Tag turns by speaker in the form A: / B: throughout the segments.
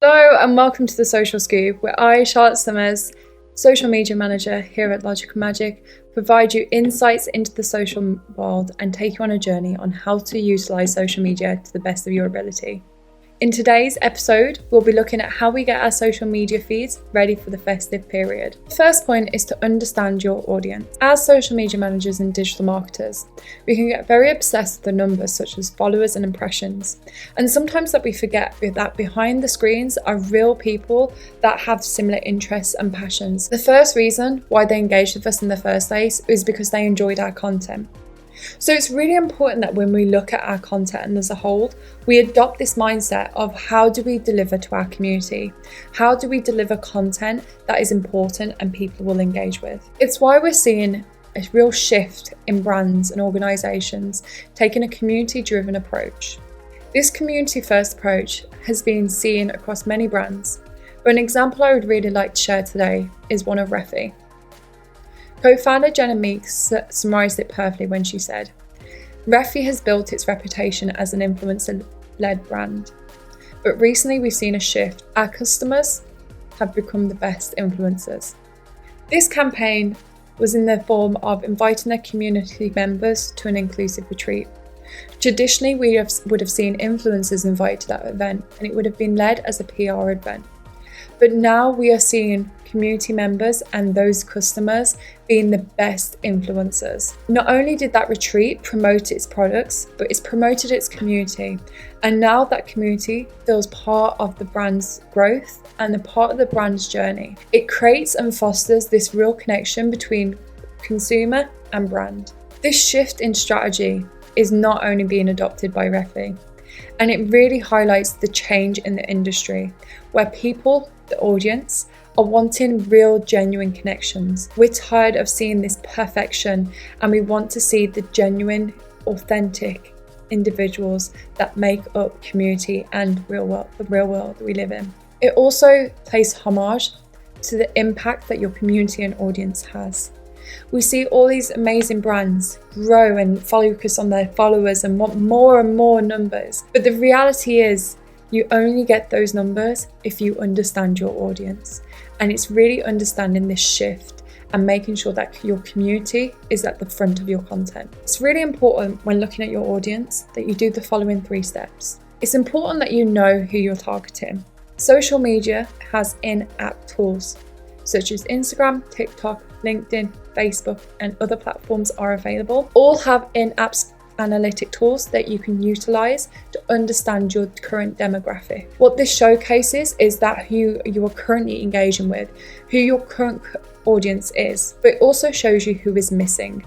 A: Hello and welcome to the Social Scoop, where I, Charlotte Summers, social media manager here at Logic+Magic, provide you insights into the social world and take you on a journey on how to utilize social media to the best of your ability. In today's episode, we'll be looking at how we get our social media feeds ready for the festive period. The first point is to understand your audience. As social media managers and digital marketers, we can get very obsessed with the numbers such as followers and impressions. And sometimes that we forget that behind the screens are real people that have similar interests and passions. The first reason why they engaged with us in the first place is because they enjoyed our content. So it's really important that when we look at our content and as a whole, we adopt this mindset of how do we deliver to our community? How do we deliver content that is important and people will engage with? It's why we're seeing a real shift in brands and organizations taking a community-driven approach. This community-first approach has been seen across many brands, but an example I would really like to share today is one of Refi. Co-founder Jenna Meeks summarised it perfectly when she said, Refi has built its reputation as an influencer-led brand, but recently we've seen a shift. Our customers have become the best influencers. This campaign was in the form of inviting their community members to an inclusive retreat. Traditionally, we would have seen influencers invited to that event, and it would have been led as a PR event. But now we are seeing community members and those customers being the best influencers. Not only did that retreat promote its products, but it's promoted its community. And now that community feels part of the brand's growth and a part of the brand's journey. It creates and fosters this real connection between consumer and brand. This shift in strategy is not only being adopted by Refi, and it really highlights the change in the industry, where people, the audience, are wanting real, genuine connections. We're tired of seeing this perfection, and we want to see the genuine, authentic individuals that make up community and the real world that we live in. It also pays homage to the impact that your community and audience has. We see all these amazing brands grow and focus on their followers and want more and more numbers. But the reality is, you only get those numbers if you understand your audience. And it's really understanding this shift and making sure that your community is at the front of your content. It's really important when looking at your audience that you do the following 3 steps. It's important that you know who you're targeting. Social media has in-app tools such as Instagram, TikTok, LinkedIn, Facebook, and other platforms are available. All have in-app analytic tools that you can utilize to understand your current demographic. What this showcases is that who you are currently engaging with, who your current audience is, but it also shows you who is missing.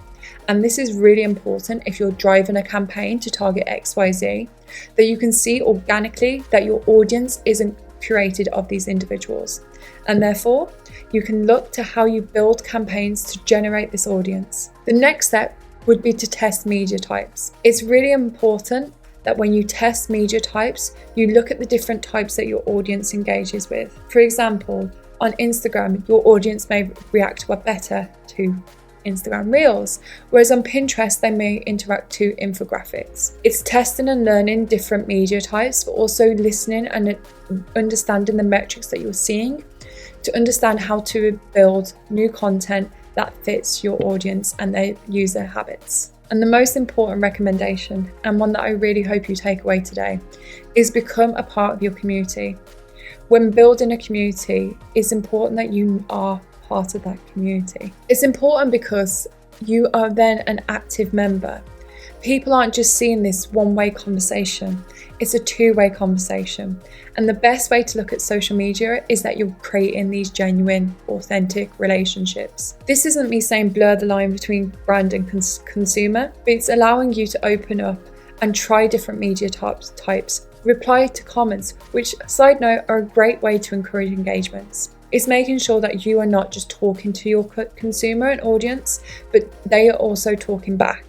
A: And this is really important if you're driving a campaign to target XYZ, that you can see organically that your audience isn't curated of these individuals. And therefore, you can look to how you build campaigns to generate this audience. The next step would be to test media types. It's really important that when you test media types, you look at the different types that your audience engages with. For example, on Instagram, your audience may react better to Instagram Reels, whereas on Pinterest, they may interact to infographics. It's testing and learning different media types, but also listening and understanding the metrics that you're seeing to understand how to build new content that fits your audience and their user habits. And the most important recommendation, and one that I really hope you take away today, is become a part of your community. When building a community, it's important that you are part of that community. It's important because you are then an active member. People aren't just seeing this one-way conversation, it's a two-way conversation. And the best way to look at social media is that you're creating these genuine, authentic relationships. This isn't me saying blur the line between brand and consumer, but it's allowing you to open up and try different media types, reply to comments, which, side note, are a great way to encourage engagements. It's making sure that you are not just talking to your consumer and audience, but they are also talking back.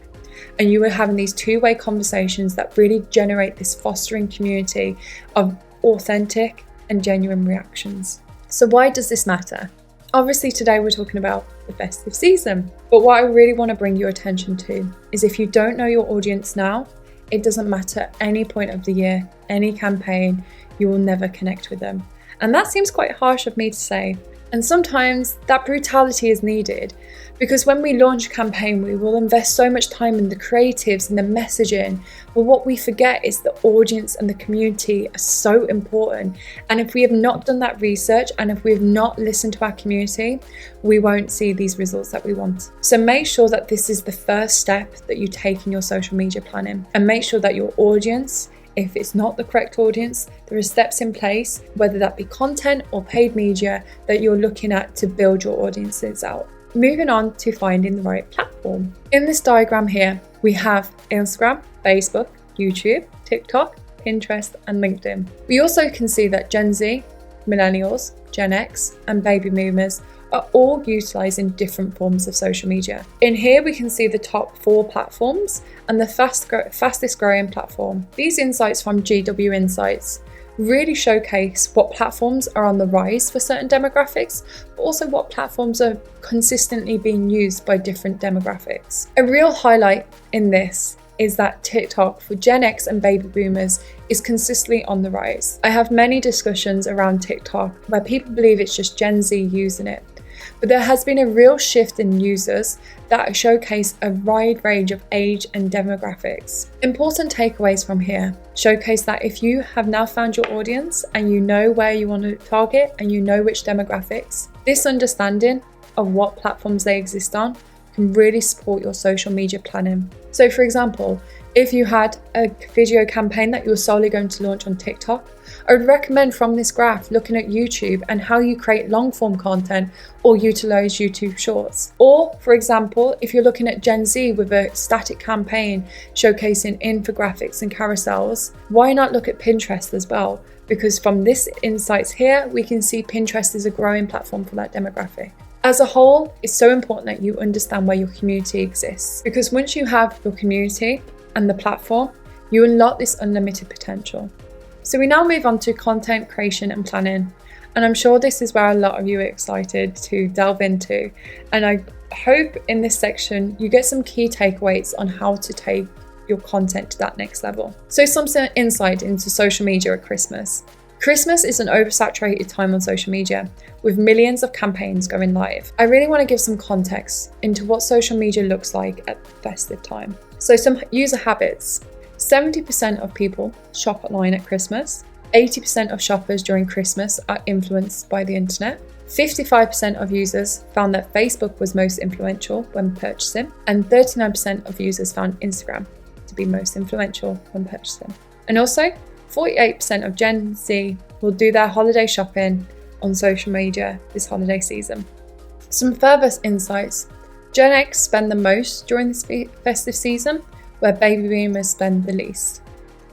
A: And you are having these two-way conversations that really generate this fostering community of authentic and genuine reactions. So why does this matter? Obviously today we're talking about the festive season, but what I really want to bring your attention to is if you don't know your audience now, it doesn't matter any point of the year, any campaign, you will never connect with them. And that seems quite harsh of me to say. And sometimes that brutality is needed, because when we launch a campaign, we will invest so much time in the creatives and the messaging, but what we forget is the audience and the community are so important. And if we have not done that research, and if we have not listened to our community, we won't see these results that we want. So make sure that this is the first step that you take in your social media planning, and make sure that your audience, if it's not the correct audience, there are steps in place, whether that be content or paid media, that you're looking at to build your audiences out. Moving on to finding the right platform. In this diagram here, we have Instagram, Facebook, YouTube, TikTok, Pinterest, and LinkedIn. We also can see that Gen Z, Millennials, Gen X, and Baby Boomers are all utilising different forms of social media. In here, we can see the top 4 platforms and the fastest growing platform. These insights from GW Insights really showcase what platforms are on the rise for certain demographics, but also what platforms are consistently being used by different demographics. A real highlight in this is that TikTok for Gen X and Baby Boomers is consistently on the rise. I have many discussions around TikTok where people believe it's just Gen Z using it, but there has been a real shift in users that showcase a wide range of age and demographics. Important takeaways from here showcase that if you have now found your audience and you know where you want to target and you know which demographics, this understanding of what platforms they exist on can really support your social media planning. So for example, if you had a video campaign that you were solely going to launch on TikTok, I would recommend from this graph looking at YouTube and how you create long form content or utilize YouTube Shorts. Or for example, if you're looking at Gen Z with a static campaign showcasing infographics and carousels, why not look at Pinterest as well? Because from this insights here, we can see Pinterest is a growing platform for that demographic. As a whole, it's so important that you understand where your community exists, because once you have your community and the platform, you unlock this unlimited potential. So we now move on to content creation and planning. And I'm sure this is where a lot of you are excited to delve into. And I hope in this section, you get some key takeaways on how to take your content to that next level. So some insight into social media at Christmas. Christmas is an oversaturated time on social media, with millions of campaigns going live. I really want to give some context into what social media looks like at festive time. So some user habits. 70% of people shop online at Christmas. 80% of shoppers during Christmas are influenced by the internet. 55% of users found that Facebook was most influential when purchasing, and 39% of users found Instagram to be most influential when purchasing. And also, 48% of Gen Z will do their holiday shopping on social media this holiday season. Some further insights. Gen X spend the most during this festive season, where Baby Boomers spend the least.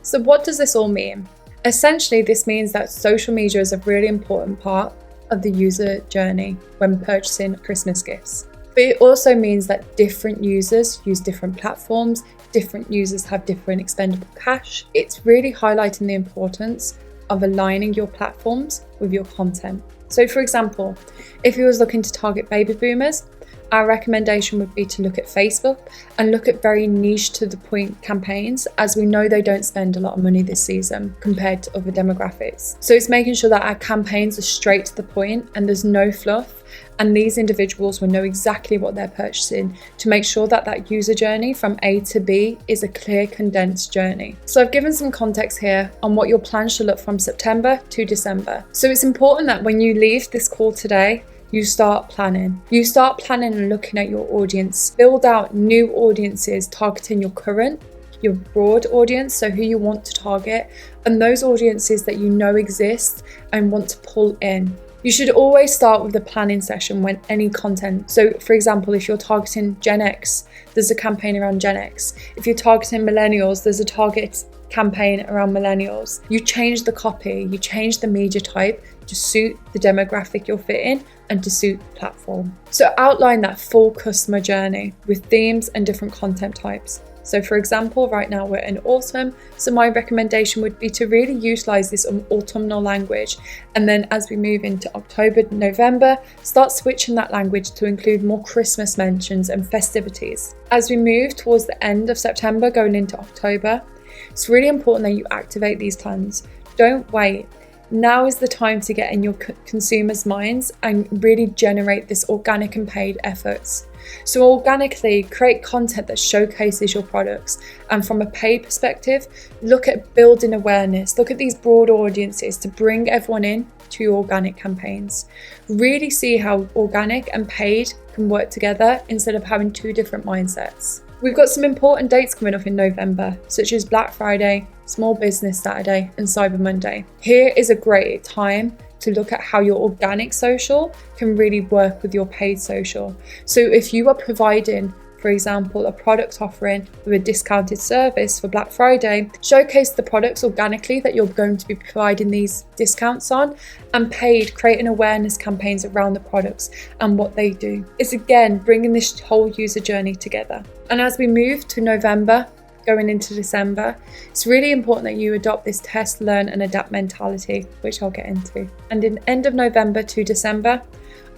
A: So what does this all mean? Essentially, this means that social media is a really important part of the user journey when purchasing Christmas gifts. But it also means that different users use different platforms, different users have different expendable cash. It's really highlighting the importance of aligning your platforms with your content. So for example, if you was looking to target Baby Boomers, our recommendation would be to look at Facebook and look at very niche to the point campaigns, as we know they don't spend a lot of money this season compared to other demographics. So it's making sure that our campaigns are straight to the point and there's no fluff, and these individuals will know exactly what they're purchasing to make sure that that user journey from A to B is a clear, condensed journey. So I've given some context here on what your plan should look from September to December. So it's important that when you leave this call today, you start planning. You start planning and looking at your audience. Build out new audiences targeting your current, your broad audience, so who you want to target, and those audiences that you know exist and want to pull in. You should always start with a planning session when any content. So for example, if you're targeting Gen X, there's a campaign around Gen X. If you're targeting millennials, there's a target campaign around millennials. You change the copy, you change the media type to suit the demographic you're fitting and to suit the platform. So outline that full customer journey with themes and different content types. So for example, right now we're in autumn, so my recommendation would be to really utilize this autumnal language. And then as we move into October, November, start switching that language to include more Christmas mentions and festivities. As we move towards the end of September, going into October, it's really important that you activate these plans. Don't wait. Now is the time to get in your consumers' minds and really generate this organic and paid efforts. So organically, create content that showcases your products, and from a paid perspective, look at building awareness, look at these broad audiences to bring everyone in to your organic campaigns. Really see how organic and paid can work together instead of having two different mindsets. We've got some important dates coming up in November, such as Black Friday, Small Business Saturday, and Cyber Monday. Here is a great time to look at how your organic social can really work with your paid social. So if you are providing, for example, a product offering with a discounted service for Black Friday, showcase the products organically that you're going to be providing these discounts on, and paid, creating awareness campaigns around the products and what they do. It's again bringing this whole user journey together. And as we move to November, going into December, it's really important that you adopt this test, learn and adapt mentality, which I'll get into. And in end of November to December,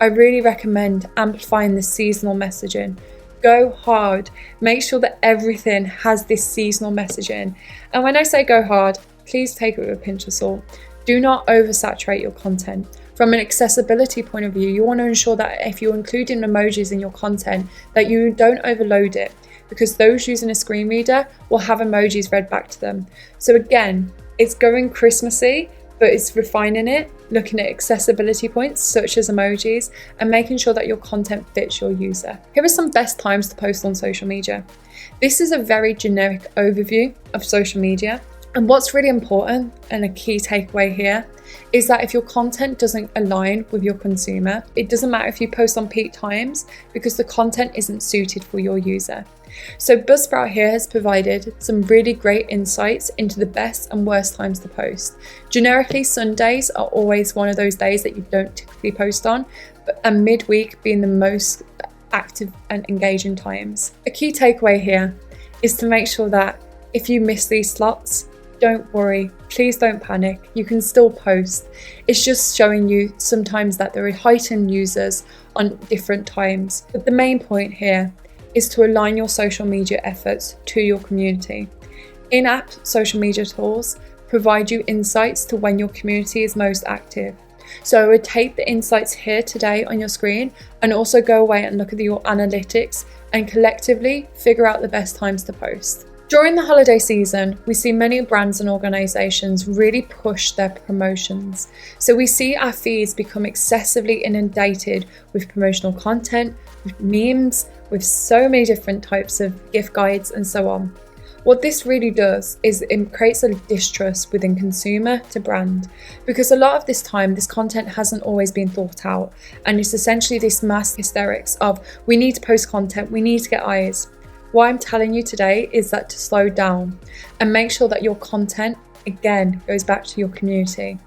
A: I really recommend amplifying the seasonal messaging. Go hard, make sure that everything has this seasonal messaging. And when I say go hard, please take it with a pinch of salt. Do not oversaturate your content. From an accessibility point of view, you want to ensure that if you're including emojis in your content, that you don't overload it, because those using a screen reader will have emojis read back to them. So again, it's going Christmassy, but it's refining it, looking at accessibility points such as emojis, and making sure that your content fits your user. Here are some best times to post on social media. This is a very generic overview of social media. And what's really important, and a key takeaway here, is that if your content doesn't align with your consumer, it doesn't matter if you post on peak times, because the content isn't suited for your user. So Buzzsprout here has provided some really great insights into the best and worst times to post. Generically, Sundays are always one of those days that you don't typically post on, and midweek being the most active and engaging times. A key takeaway here is to make sure that if you miss these slots, don't worry, please don't panic, you can still post. It's just showing you sometimes that there are heightened users on different times. But the main point here is to align your social media efforts to your community. In-app social media tools provide you insights to when your community is most active. So I would take the insights here today on your screen and also go away and look at your analytics and collectively figure out the best times to post. During the holiday season, we see many brands and organisations really push their promotions. So we see our feeds become excessively inundated with promotional content, with memes, with so many different types of gift guides and so on. What this really does is it creates a distrust within consumer to brand, because a lot of this time this content hasn't always been thought out, and it's essentially this mass hysterics of we need to post content, we need to get eyes. What I'm telling you today is that to slow down and make sure that your content, again, goes back to your community.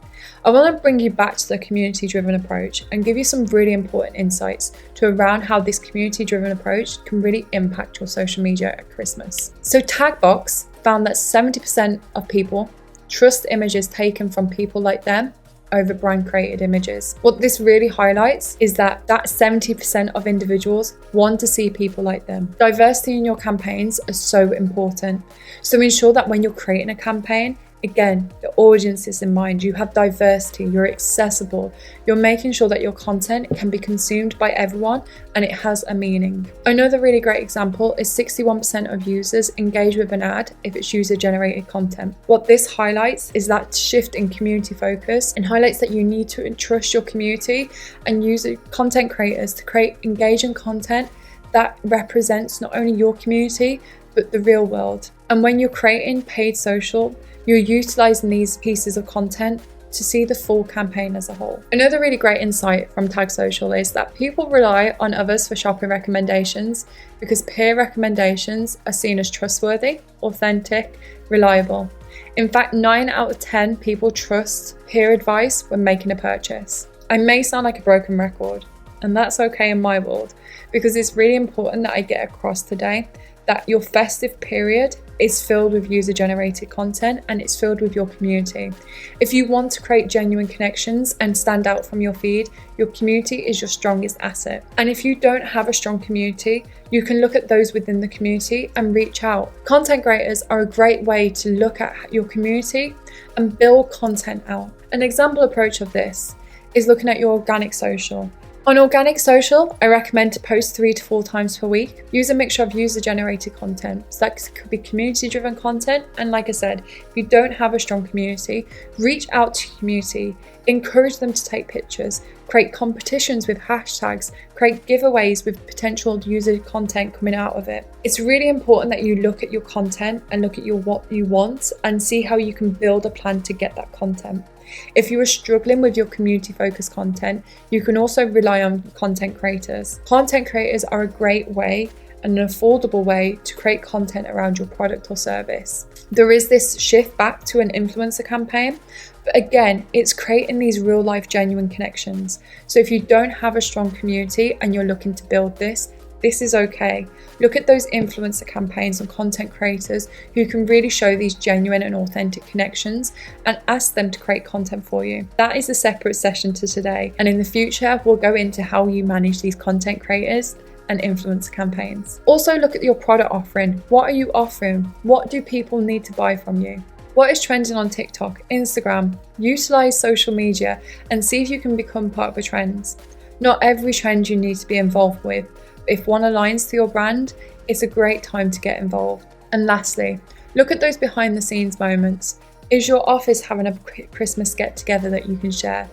A: I want to bring you back to the community-driven approach and give you some really important insights to around how this community-driven approach can really impact your social media at Christmas. So Tagbox found that 70% of people trust images taken from people like them over brand created images. What this really highlights is that 70% of individuals want to see people like them. Diversity in your campaigns is so important. So ensure that when you're creating a campaign, again, the audience is in mind. You have diversity, you're accessible, you're making sure that your content can be consumed by everyone and it has a meaning. Another really great example is 61% of users engage with an ad if it's user generated content. What this highlights is that shift in community focus and highlights that you need to entrust your community and use content creators to create engaging content that represents not only your community but the real world. And when you're creating paid social, you're utilising these pieces of content to see the full campaign as a whole. Another really great insight from Tag Social is that people rely on others for shopping recommendations because peer recommendations are seen as trustworthy, authentic, reliable. In fact, 9 out of 10 people trust peer advice when making a purchase. I may sound like a broken record, and that's okay in my world, because it's really important that I get across today that your festive period is filled with user-generated content and it's filled with your community. If you want to create genuine connections and stand out from your feed, your community is your strongest asset. And if you don't have a strong community, you can look at those within the community and reach out. Content creators are a great way to look at your community and build content out. An example approach of this is looking at your organic social. On organic social, I recommend to post 3 to 4 times per week. Use a mixture of user-generated content. So that could be community-driven content. And like I said, if you don't have a strong community, reach out to your community, encourage them to take pictures, create competitions with hashtags, create giveaways with potential user content coming out of it. It's really important that you look at your content and look at what you want and see how you can build a plan to get that content. If you are struggling with your community-focused content, you can also rely on content creators. Content creators are a great way and an affordable way to create content around your product or service. There is this shift back to an influencer campaign, but again, it's creating these real-life genuine connections. So if you don't have a strong community and you're looking to build this is okay. Look at those influencer campaigns and content creators who can really show these genuine and authentic connections and ask them to create content for you. That is a separate session to today. And in the future, we'll go into how you manage these content creators and influencer campaigns. Also look at your product offering. What are you offering? What do people need to buy from you? What is trending on TikTok, Instagram? Utilize social media and see if you can become part of the trends. Not every trend you need to be involved with. If one aligns to your brand, it's a great time to get involved. And lastly, look at those behind the scenes moments. Is your office having a Christmas get together that you can share?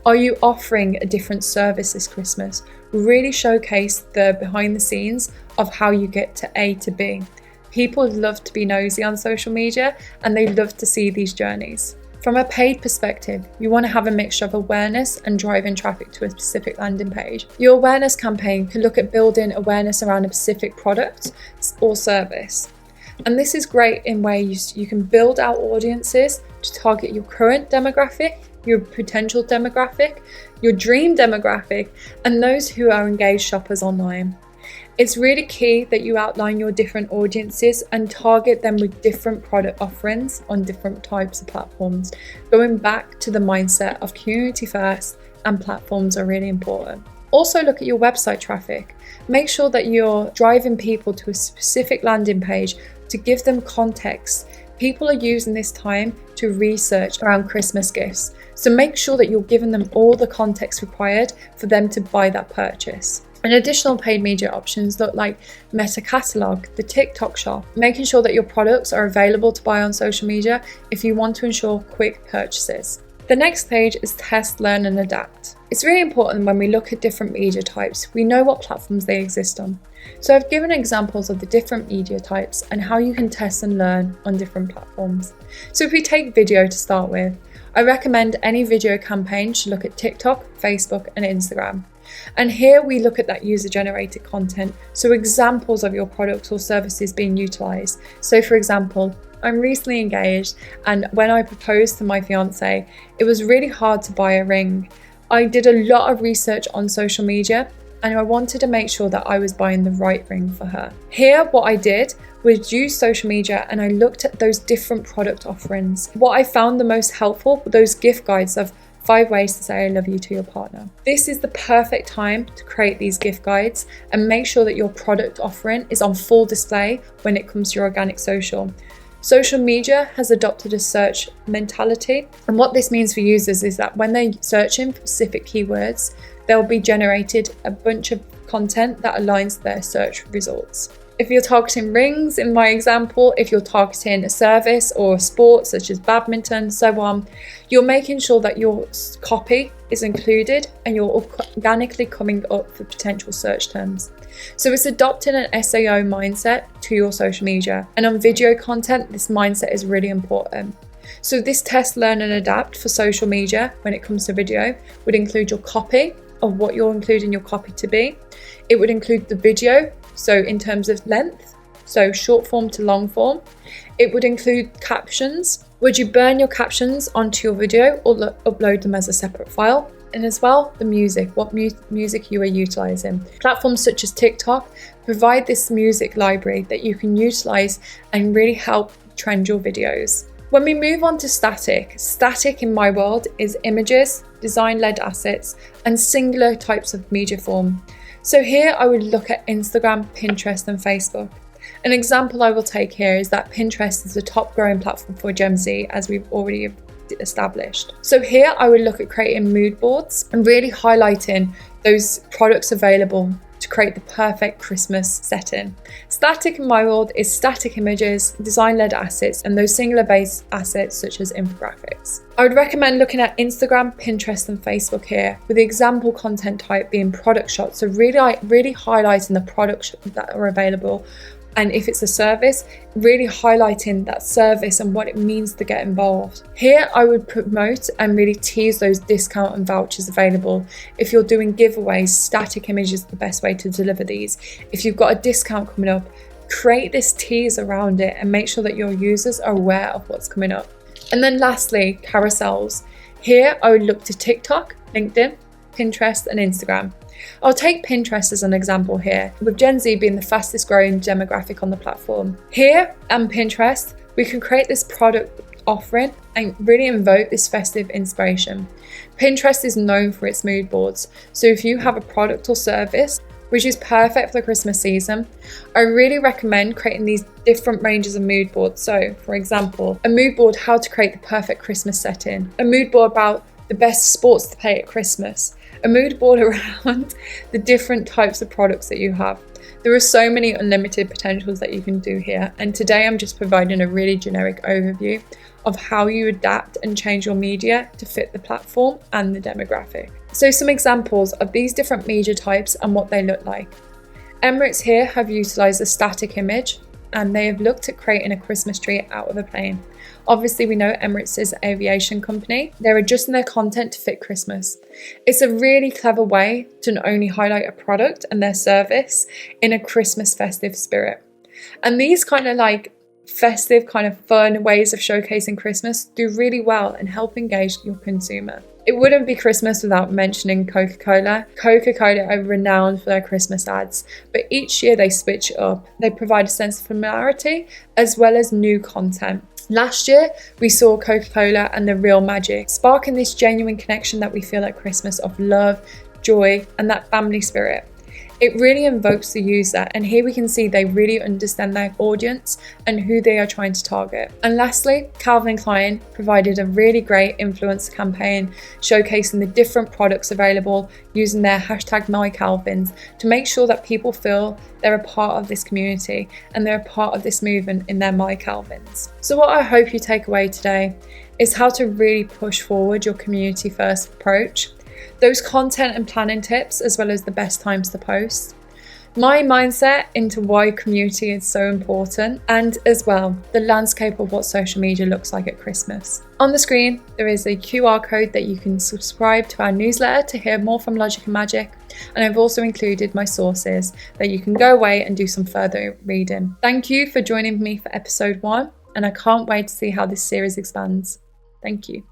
A: Are you offering a different service this Christmas? Really showcase the behind the scenes of how you get to A to B. People love to be nosy on social media and they love to see these journeys. From a paid perspective, you want to have a mixture of awareness and driving traffic to a specific landing page. Your awareness campaign can look at building awareness around a specific product or service. And this is great in ways you can build out audiences to target your current demographic, your potential demographic, your dream demographic, and those who are engaged shoppers online. It's really key that you outline your different audiences and target them with different product offerings on different types of platforms. Going back to the mindset of community first and platforms are really important. Also look at your website traffic. Make sure that you're driving people to a specific landing page to give them context. People are using this time to research around Christmas gifts. So make sure that you're giving them all the context required for them to buy that purchase. And additional paid media options look like Meta Catalog, the TikTok shop, making sure that your products are available to buy on social media if you want to ensure quick purchases. The next page is test, learn and adapt. It's really important when we look at different media types, we know what platforms they exist on. So I've given examples of the different media types and how you can test and learn on different platforms. So if we take video to start with, I recommend any video campaign should look at TikTok, Facebook and Instagram. And here we look at that user-generated content, so examples of your products or services being utilised. So for example, I'm recently engaged and when I proposed to my fiance, it was really hard to buy a ring. I did a lot of research on social media and I wanted to make sure that I was buying the right ring for her. Here, what I did was use social media and I looked at those different product offerings. What I found the most helpful were those gift guides of 5 ways to say I love you to your partner. This is the perfect time to create these gift guides and make sure that your product offering is on full display when it comes to your organic social. Social media has adopted a search mentality, and what this means for users is that when they're searching for specific keywords, they'll be generated a bunch of content that aligns their search results. If you're targeting rings, in my example, if you're targeting a service or a sport such as badminton, so on, you're making sure that your copy is included and you're organically coming up for potential search terms. So it's adopting an SEO mindset to your social media. And on video content, this mindset is really important. So this test, learn and adapt for social media when it comes to video would include your copy of what you're including your copy to be. It would include the video, so in terms of length, so short form to long form. It would include captions. Would you burn your captions onto your video or upload them as a separate file? And as well, the music, what music you are utilizing. Platforms such as TikTok provide this music library that you can utilize and really help trend your videos. When we move on to static in my world is images, design-led assets, and singular types of media form. So here I would look at Instagram, Pinterest, and Facebook. An example I will take here is that Pinterest is the top growing platform for Gen Z, as we've already established. So here I would look at creating mood boards and really highlighting those products available to create the perfect Christmas setting. Static in my world is static images, design-led assets, and those singular-based assets such as infographics. I would recommend looking at Instagram, Pinterest, and Facebook here, with the example content type being product shots. So really highlighting the products that are available. And if it's a service, really highlighting that service and what it means to get involved. Here, I would promote and really tease those discount and vouchers available. If you're doing giveaways, static image is the best way to deliver these. If you've got a discount coming up, create this tease around it and make sure that your users are aware of what's coming up. And then lastly, carousels. Here, I would look to TikTok, LinkedIn, Pinterest, and Instagram. I'll take Pinterest as an example here, with Gen Z being the fastest growing demographic on the platform. Here on Pinterest, we can create this product offering and really invoke this festive inspiration. Pinterest is known for its mood boards, so if you have a product or service which is perfect for the Christmas season, I really recommend creating these different ranges of mood boards. So, for example, a mood board how to create the perfect Christmas setting, a mood board about the best sports to play at Christmas, a mood board around the different types of products that you have. There are so many unlimited potentials that you can do here, and today I'm just providing a really generic overview of how you adapt and change your media to fit the platform and the demographic. So some examples of these different media types and what they look like. Emirates here have utilised a static image, and they have looked at creating a Christmas tree out of a plane. Obviously, we know Emirates is an aviation company. They're adjusting their content to fit Christmas. It's a really clever way to not only highlight a product and their service in a Christmas festive spirit. And these kind of like festive, kind of fun ways of showcasing Christmas do really well and help engage your consumer. It wouldn't be Christmas without mentioning Coca-Cola. Coca-Cola are renowned for their Christmas ads, but each year they switch it up. They provide a sense of familiarity as well as new content. Last year, we saw Coca-Cola and the Real Magic, sparking this genuine connection that we feel at Christmas of love, joy, and that family spirit. It really invokes the user, and here we can see they really understand their audience and who they are trying to target. And lastly, Calvin Klein provided a really great influencer campaign showcasing the different products available using their hashtag MyCalvins to make sure that people feel they're a part of this community and they're a part of this movement in their MyCalvins. So what I hope you take away today is how to really push forward your community first approach, those content and planning tips, as well as the best times to post, my mindset into why community is so important, and as well the landscape of what social media looks like at Christmas. On the screen, there is a QR code that you can subscribe to our newsletter to hear more from Logic+Magic, and I've also included my sources that you can go away and do some further reading. Thank you for joining me for episode 1, and I can't wait to see how this series expands. Thank you.